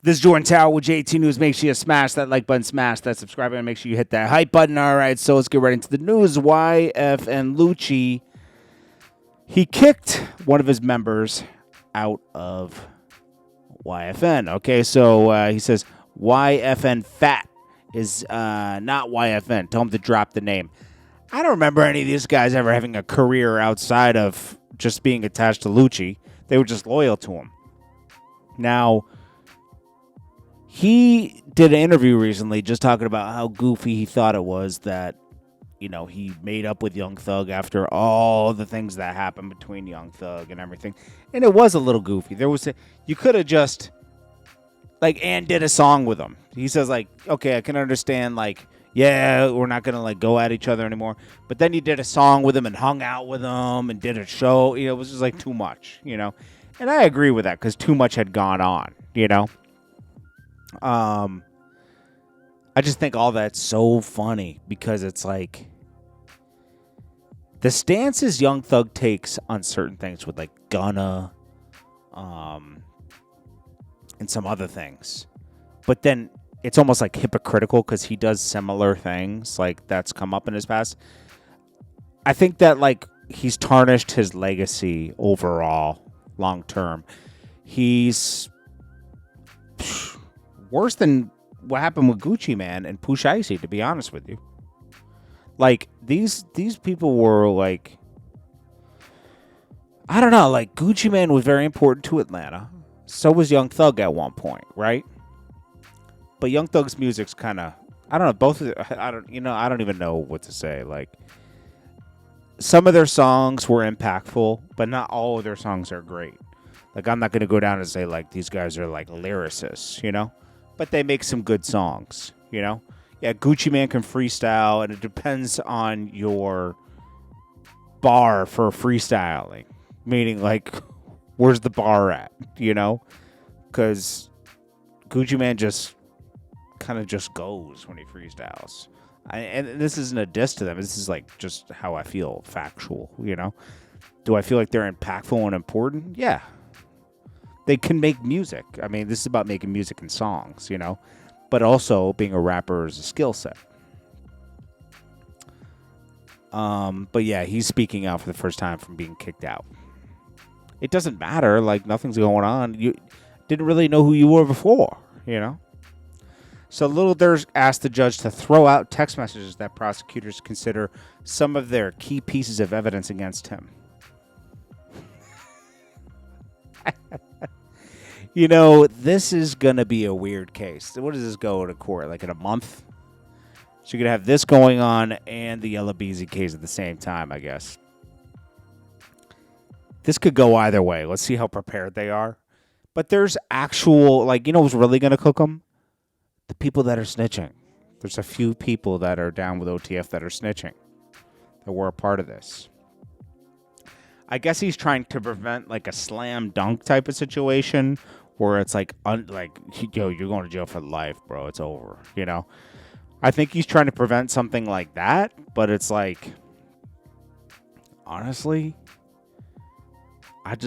This is Jordan Tower with JT News. Make sure you smash that like button, smash that subscribe button, and make sure you hit that hype button. All right, so let's get right into the news. YFN Lucci, he kicked one of his members out of YFN. Okay, so he says YFN Fat is not YFN. Tell him to drop the name. I don't remember any of these guys ever having a career outside of just being attached to Lucci. They were just loyal to him. Now, he did an interview recently just talking about how goofy he thought it was that, you know, he made up with Young Thug after all the things that happened between Young Thug and everything. And it was a little goofy. You could have just, and did a song with him. He says, okay, I can understand, yeah, we're not going to, go at each other anymore. But then you did a song with him and hung out with him and did a show. You know, it was just, too much, you know. And I agree with that because too much had gone on, you know. I just think all that's so funny because it's the stances Young Thug takes on certain things with Gunna, and some other things, but then it's almost hypocritical because he does similar things that's come up in his past. I think that he's tarnished his legacy overall long term. He's worse than what happened with Gucci Mane and Push Icy, to be honest with you. These people were I don't know, Gucci Mane was very important to Atlanta. So was Young Thug at one point, right? But Young Thug's music's kind of, I don't know, I don't even know what to say. Some of their songs were impactful, but not all of their songs are great. I'm not going to go down and say these guys are lyricists, you know? But they make some good songs, you know? Yeah, Gucci Mane can freestyle, and it depends on your bar for freestyling. Meaning, where's the bar at, you know? Because Gucci Mane just kind of just goes when he freestyles. And this isn't a diss to them. This is, just how I feel, factual, you know? Do I feel like they're impactful and important? Yeah. They can make music. I mean, this is about making music and songs, you know? But also, being a rapper is a skill set. But yeah, he's speaking out for the first time from being kicked out. It doesn't matter. Nothing's going on. You didn't really know who you were before, you know? So Lil Durk asked the judge to throw out text messages that prosecutors consider some of their key pieces of evidence against him. You know, this is going to be a weird case. What does this go to court? In a month? So you're going to have this going on and the Yella Beezy case at the same time, I guess. This could go either way. Let's see how prepared they are. But there's actual, what's really going to cook them? The people that are snitching. There's a few people that are down with OTF that are snitching. That were a part of this. I guess he's trying to prevent a slam dunk type of situation where it's yo, you're going to jail for life, bro. It's over, you know? I think he's trying to prevent something like that, but it's honestly, I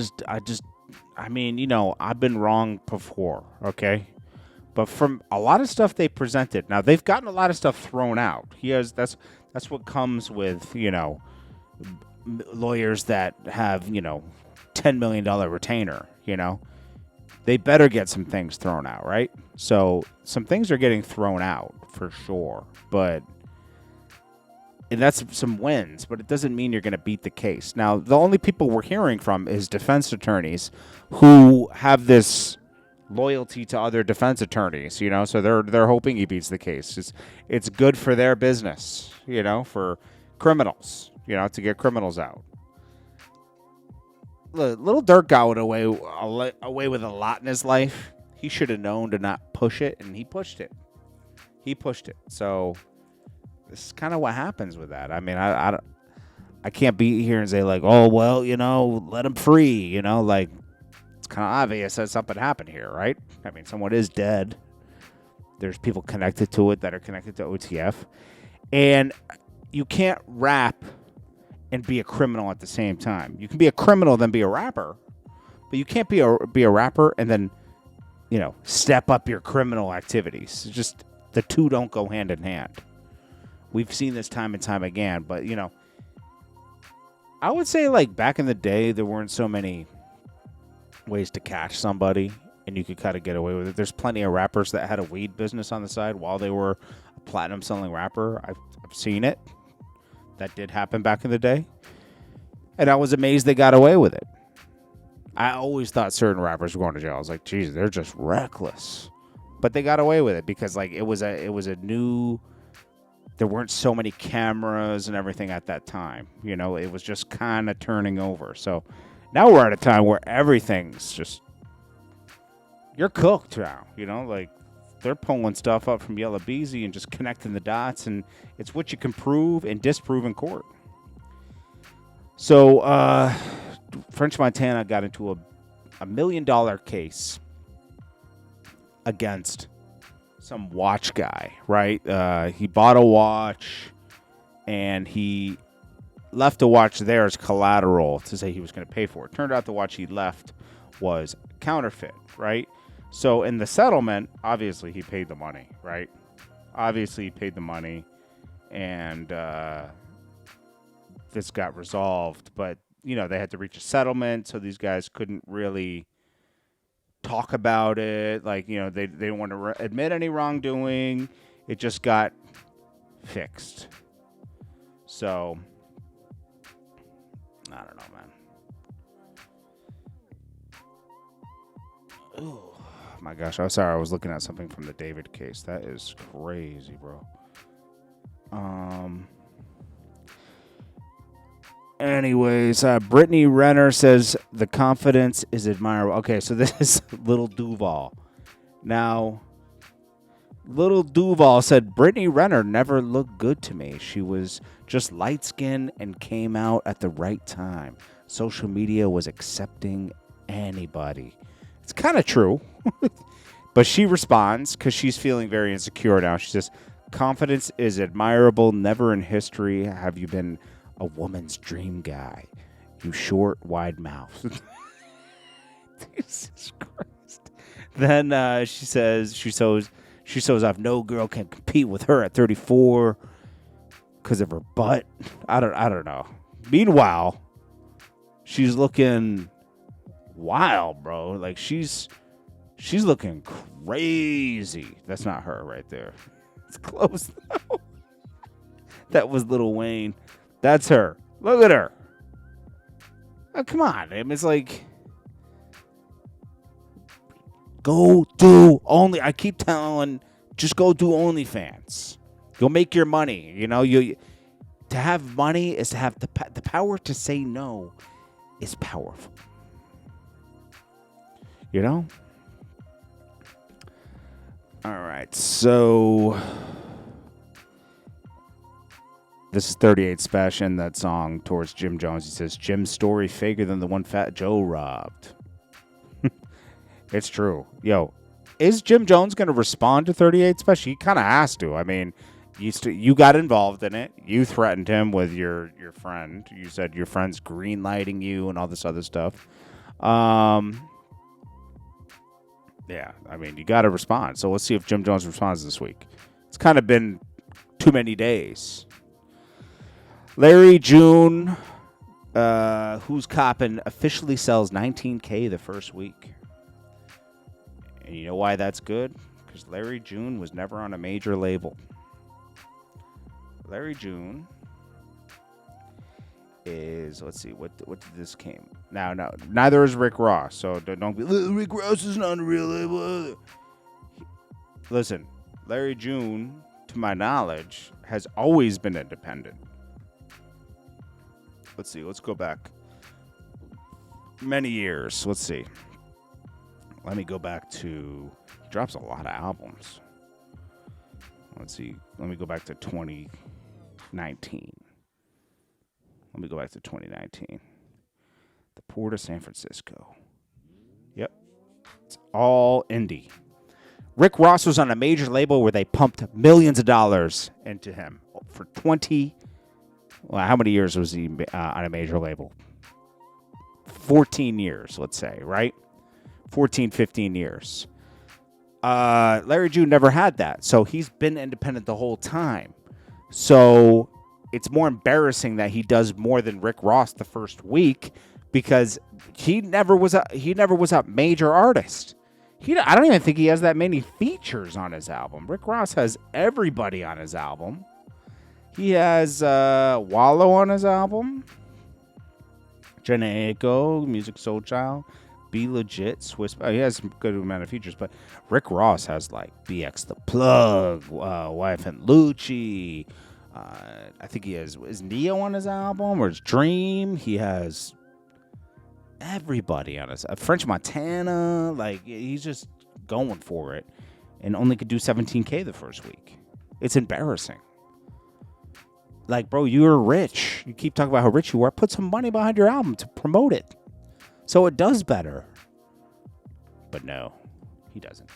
mean, you know, I've been wrong before, okay? But from a lot of stuff they presented, now they've gotten a lot of stuff thrown out. That's what comes with, you know, lawyers that have, you know, $10 million retainer, you know, they better get some things thrown out, right? So some things are getting thrown out for sure, and that's some wins, but it doesn't mean you're going to beat the case. Now, the only people we're hearing from is defense attorneys who have this loyalty to other defense attorneys, you know, so they're hoping he beats the case. It's good for their business, you know, for criminals, you know, to get criminals out. Lil Durk got away with a lot in his life. He should have known to not push it, and he pushed it. So this is kind of what happens with that. I mean, I can't be here and say oh well, you know, let him free. You know, it's kind of obvious that something happened here, right? I mean, someone is dead. There's people connected to it that are connected to OTF, and you can't rap and be a criminal at the same time. You can be a criminal then be a rapper, but you can't be a rapper and then step up your criminal activities. It's just the two don't go hand in hand. We've seen this time and time again, but I would say like back in the day, there weren't so many ways to catch somebody and you could kind of get away with it. There's plenty of rappers that had a weed business on the side while they were a platinum selling rapper. I've seen it. That did happen back in the day. And I was amazed they got away with it. I always thought certain rappers were going to jail. I was like, geez, they're just reckless. But they got away with it because like it was a new, there weren't so many cameras and everything at that time. It was just kind of turning over. So now we're at a time where everything's just, you're cooked now, like they're pulling stuff up from Yellow Beezy and just connecting the dots, and it's what you can prove and disprove in court. So French Montana got into a $1 million case against some watch guy, right? He bought a watch and he left a watch there as collateral to say he was going to pay for it. Turned out the watch he left was counterfeit, right? So in the settlement, obviously he paid the money, right? Obviously he paid the money, and this got resolved. But, they had to reach a settlement, so these guys couldn't really talk about it. Like, they didn't want to admit any wrongdoing. It just got fixed. So, I don't know, man. Ooh. My gosh, I'm sorry. I was looking at something from the David case. That is crazy, bro. Anyways, Brittany Renner says the confidence is admirable. Okay, so this is Lil Duval. Now, Lil Duval said Brittany Renner never looked good to me. She was just light-skinned and came out at the right time. Social media was accepting anybody. It's kind of true. But she responds because she's feeling very insecure now. She says, confidence is admirable. Never in history have you been a woman's dream guy. You short, wide mouth. Jesus Christ. Then she says she shows off no girl can compete with her at 34 because of her butt. I don't know. Meanwhile, she's looking wild, bro. Like she's looking crazy. That's not her right there. It's close though. That was Lil Wayne. That's her. Look at her. Oh, come on. I mean, it's like, go do only. I keep telling, just go do OnlyFans. You'll make your money. To have money is to have the power to say no is powerful. All right, so this is 38 Spesh in that song towards Jim Jones. He says, Jim's story faker than the one Fat Joe robbed. It's true. Yo, is Jim Jones going to respond to 38 Spesh? He kind of has to. I mean, you got involved in it. You threatened him with your friend. You said your friend's green-lighting you and all this other stuff. Yeah, I mean, you got to respond. So let's see if Jim Jones responds this week. It's kind of been too many days. Larry June, who's copping, officially sells $19K the first week. And you know why that's good? Because Larry June was never on a major label. Larry June is, let's see, what did this came? No, neither is Rick Ross. So don't be, Rick Ross is not a real label. Listen, Larry June, to my knowledge, has always been independent. Let's see, let's go back many years. Let's see. Let me go back to, he drops a lot of albums. Let's see, let me go back to 2019. Let me go back to 2019. The Port of San Francisco. Yep. It's all indie. Rick Ross was on a major label where they pumped millions of dollars into him for 20. Well, how many years was he on a major label? 14 years, let's say, right? 14, 15 years. Larry June never had that, so he's been independent the whole time. So it's more embarrassing that he does more than Rick Ross the first week because he never was a major artist. I don't even think he has that many features on his album. Rick Ross has everybody on his album. He has Wallow on his album, Jenna Aiko, Music Soul Child, Be Legit, Swiss. He has a good amount of features, but Rick Ross has like BX The Plug, YFN Lucci. I think he has is Neo on his album or his Dream. He has everybody on his French Montana. Like he's just going for it, and only could do 17K the first week. It's embarrassing. Like, bro, you're rich. You keep talking about how rich you are. Put some money behind your album to promote it, so it does better. But no, he doesn't.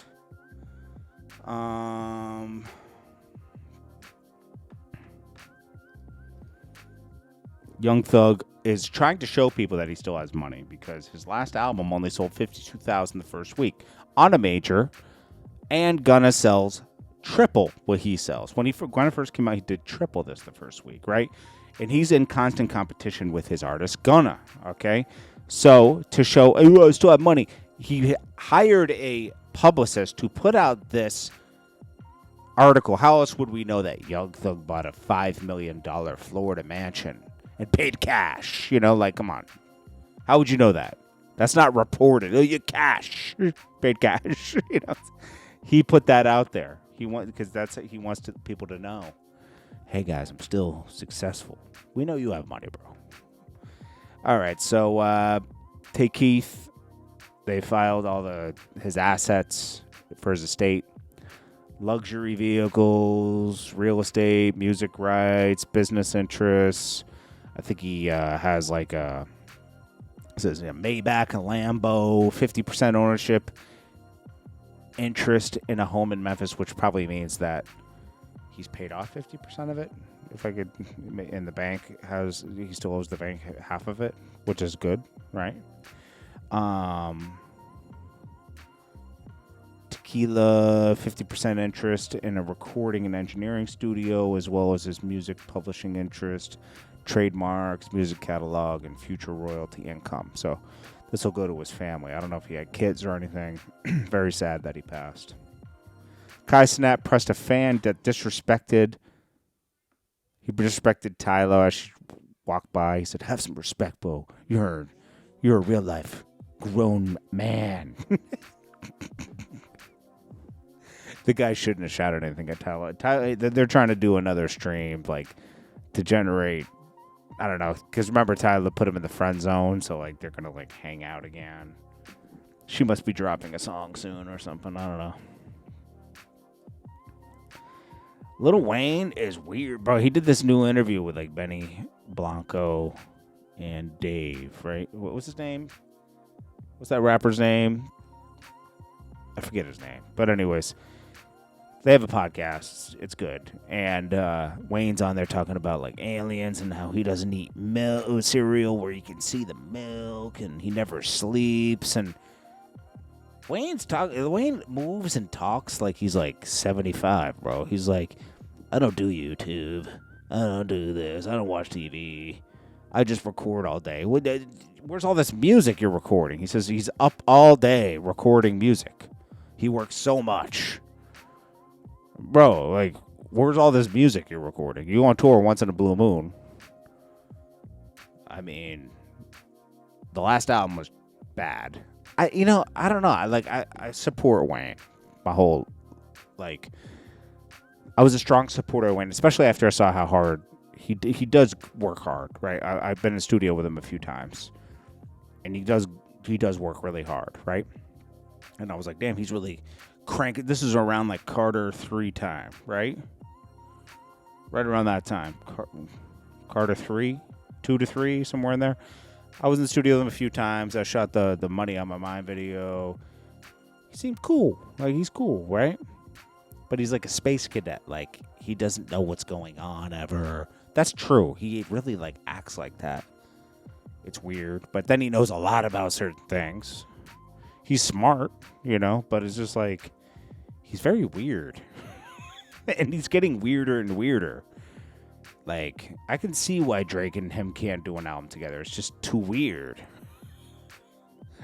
Young Thug is trying to show people that he still has money because his last album only sold 52,000 the first week on a major, and Gunna sells triple what he sells. When Gunna first came out, he did triple this the first week, right? And he's in constant competition with his artist Gunna, okay? So to show, oh, I still have money, he hired a publicist to put out this article. How else would we know that Young Thug bought a $5 million Florida mansion and paid cash? You know, like, come on. How would you know that? That's not reported. Oh, you paid cash. You know, he put that out there. He wants people to know. Hey guys, I'm still successful. We know you have money, bro. All right, so Takeoff, they filed all his assets for his estate. Luxury vehicles, real estate, music rights, business interests. I think he has like a Maybach, a Lambo, 50% ownership interest in a home in Memphis, which probably means that he's paid off 50% of it. If I could, in the bank he still owes the bank half of it, which is good, right? Tequila, 50% interest in a recording and engineering studio, as well as his music publishing interest, trademarks, music catalog, and future royalty income. So this will go to his family. I don't know if he had kids or anything. Very sad that he passed. Cenat pressed a fan that disrespected Tyler as she walked by. He said, "Have some respect, Bo. You're a real life grown man." The guy shouldn't have shouted anything at Tyler. They're trying to do another stream, like, to generate, I don't know, because remember Tyler put him in the friend zone, so like they're gonna like hang out again. She must be dropping a song soon or something. I don't know. Lil Wayne is weird, bro. He did this new interview with like Benny Blanco and Dave, right? What was his name? What's that rapper's name? I forget his name, but anyways. They have a podcast. It's good. And Wayne's on there talking about like aliens and how he doesn't eat cereal where you can see the milk, and he never sleeps. And Wayne moves and talks like he's like 75, bro. He's like, I don't do YouTube. I don't do this. I don't watch TV. I just record all day. Where's all this music you're recording? He says he's up all day recording music. He works so much. Bro, like, where's all this music you're recording? You on tour once in a blue moon. I mean, the last album was bad. I don't know. I support Wayne. My whole, like, I was a strong supporter of Wayne, especially after I saw how hard he does work hard, right? I've been in the studio with him a few times, and he does work really hard, right? And I was like, damn, he's really cranking. This is around like Carter 3 time, right? Right around that time. Carter 3, 2 to 3, somewhere in there. I was in the studio with him a few times. I shot the Money on My Mind video. He seemed cool. Like, he's cool, right? But he's like a space cadet. Like, he doesn't know what's going on ever. That's true. He really like acts like that. It's weird. But then he knows a lot about certain things. He's smart, but it's just like, he's very weird. And he's getting weirder and weirder. Like, I can see why Drake and him can't do an album together. It's just too weird.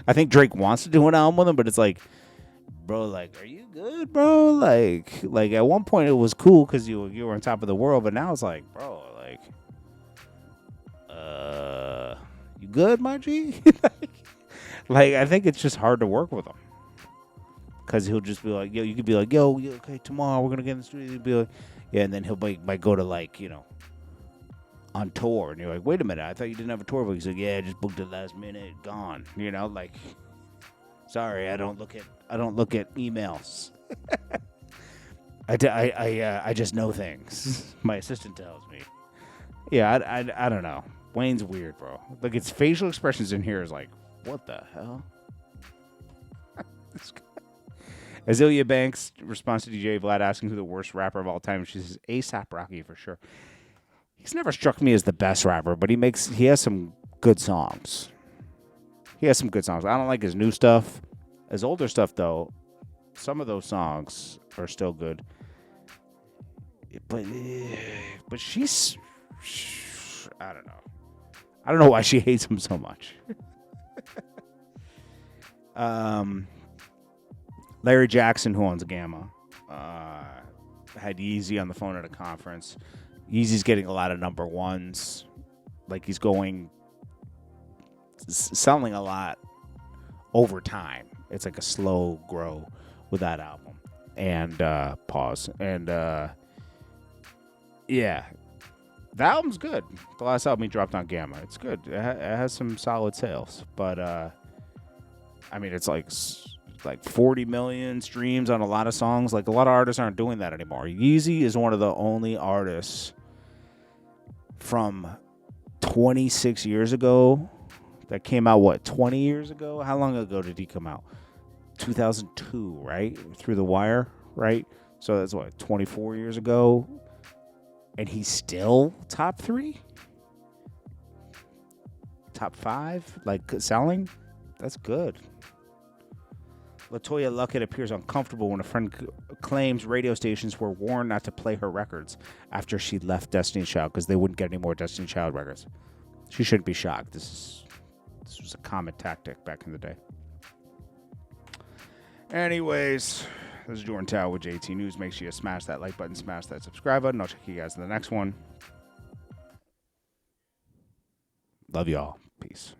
I think Drake wants to do an album with him, but it's like, bro, like, are you good, bro? Like at one point it was cool because you were on top of the world, but now it's like, bro, like, you good, my G? Like, I think it's just hard to work with him. Because he'll just be like, yo, you could be like, yo, okay, tomorrow we're going to get in the studio. He'll be like, yeah, and then he'll might go to, like, you know, on tour. And you're like, wait a minute, I thought you didn't have a tour book. He's like, yeah, I just booked it last minute, gone. You know, like, sorry, I don't look at emails. I just know things. My assistant tells me. Yeah, I don't know. Wayne's weird, bro. Like, its facial expressions in here is like, what the hell? This guy. Azealia Banks responds to DJ Vlad asking who the worst rapper of all time. She says A$AP Rocky for sure. He's never struck me as the best rapper, but he has some good songs. I don't like his new stuff. His older stuff, though, some of those songs are still good. But she's, I don't know. I don't know why she hates him so much. Larry Jackson, who owns Gamma, had Yeezy on the phone at a conference. Yeezy's getting a lot of number ones. Like, he's selling a lot over time. It's like a slow grow with that album. And, pause. And, yeah. The album's good. The last album he dropped on Gamma. It's good. It has some solid sales. But, I mean, it's like 40 million streams on a lot of songs. Like, a lot of artists aren't doing that anymore. Yeezy is one of the only artists from 26 years ago that came out, 20 years ago? How long ago did he come out? 2002, right? Through the Wire, right? So that's 24 years ago? And he's still top 3? Top 5? Like, selling? That's good. LaToya Luckett appears uncomfortable when a friend claims radio stations were warned not to play her records after she left Destiny's Child because they wouldn't get any more Destiny's Child records. She shouldn't be shocked. This was a common tactic back in the day. Anyways, this is Jordan Tao with JT News. Make sure you smash that like button, smash that subscribe button. I'll check you guys in the next one. Love y'all. Peace.